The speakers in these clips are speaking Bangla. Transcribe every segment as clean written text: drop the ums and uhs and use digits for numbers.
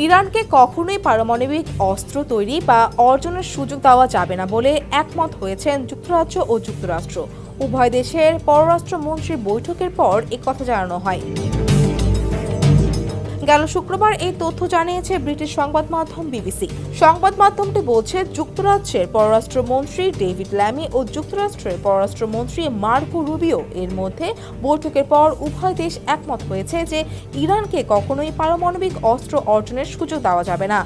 ইরানকে কখনোই পারমাণবিক অস্ত্র তৈরি বা অর্জনের সুযোগ দেওয়া যাবে না বলে একমত হয়েছেন যুক্তরাজ্য ও যুক্তরাষ্ট্র। উভয় দেশের পররাষ্ট্রমন্ত্রীর বৈঠকের পর একথা জানানো হয়। গেল শুক্রবার এই তথ্য জানিয়েছে ব্রিটিশ সংবাদ মাধ্যম বিবিসি। সংবাদ মাধ্যমটি বলছে, যুক্তরাজ্যের পররাষ্ট্রমন্ত্রী ডেভিড ল্যামি ও যুক্তরাষ্ট্রের পররাষ্ট্রমন্ত্রী মার্কো রুবিও এর মধ্যে বৈঠকের পর উভয় দেশ একমত হয়েছে যে ইরানকে কখনোই পারমাণবিক অস্ত্র অর্জনের সুযোগ দেওয়া যাবে না।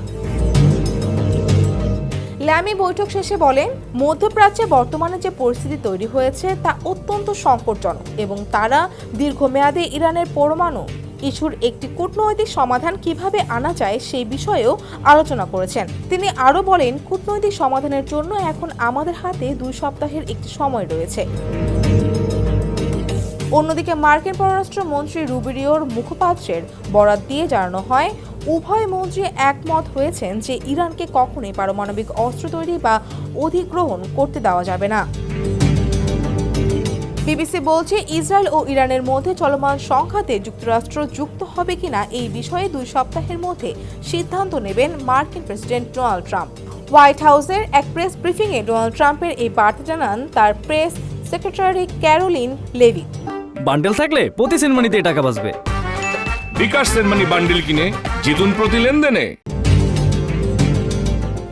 ল্যামি বৈঠক শেষে বলেন, মধ্যপ্রাচ্যে বর্তমানে যে পরিস্থিতি তৈরি হয়েছে তা অত্যন্ত সংকটজনক এবং তারা দীর্ঘমেয়াদে ইরানের পরমাণু ইস্যুর একটি কূটনৈতিক সমাধান কিভাবে আনা যায় সেই বিষয়েও আলোচনা করেছেন। তিনি আরও বলেন, কূটনৈতিক সমাধানের জন্য এখন আমাদের হাতে 2 সপ্তাহের একটি সময় রয়েছে। অন্যদিকে মার্কিন পররাষ্ট্রমন্ত্রী রুবিওর মুখপাত্রের বরাত দিয়ে জানানো হয়, উভয় মন্ত্রী একমত হয়েছেন যে ইরানকে কখনোই পারমাণবিক অস্ত্র তৈরি বা অধিগ্রহণ করতে দেওয়া যাবে না। বিবিসি বলছে, ইসরায়েল ও ইরানের মধ্যে চলমান সংঘাতে যুক্তরাষ্ট্র যুক্ত হবে কিনা এই বিষয়ে 2 সপ্তাহের মধ্যে সিদ্ধান্ত নেবেন মার্কিন প্রেসিডেন্ট ডোনাল্ড ট্রাম্প। হোয়াইট হাউসের এক প্রেস ব্রিফিংয়ে ডোনাল্ড ট্রাম্পের এই বার্তা জানান তার press secretary Karoline Leavitt. Bundle থাকলে প্রতি সেনমানিতে টাকা বাঁচবে। বিকাশ সেনমানি বান্ডেল কিনে জিতুন প্রতি লেনদেনে।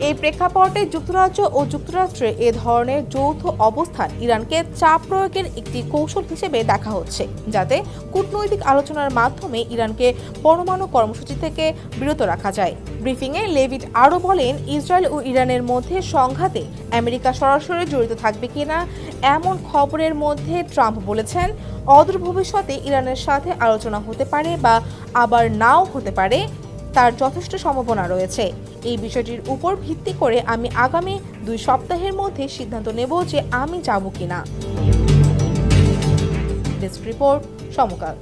এই প্রেক্ষাপটে যুক্তরাজ্য ও যুক্তরাষ্ট্রের এ ধরনের যৌথ অবস্থান ইরানকে চাপ প্রয়োগের একটি কৌশল হিসেবে দেখা হচ্ছে, যাতে কূটনৈতিক আলোচনার মাধ্যমে ইরানকে পরমাণু কর্মসূচি থেকে বিরত রাখা যায়। ব্রিফিংয়ে লেভিট আরও বলেন, ইসরায়েল ও ইরানের মধ্যে সংঘাতে আমেরিকা সরাসরি জড়িত থাকবে কিনা এমন খবরের মধ্যে ট্রাম্প বলেছেন, অদূর ভবিষ্যতে ইরানের সাথে আলোচনা হতে পারে বা আবার নাও হতে পারে, তার যথেষ্ট সম্ভাবনা রয়েছে। এই বিষয়টির উপর ভিত্তি করে আমি আগামী 2 সপ্তাহের মধ্যে সিদ্ধান্ত নেব যে আমি যাব কিনা। ডেস্ক রিপোর্ট, সমকাল।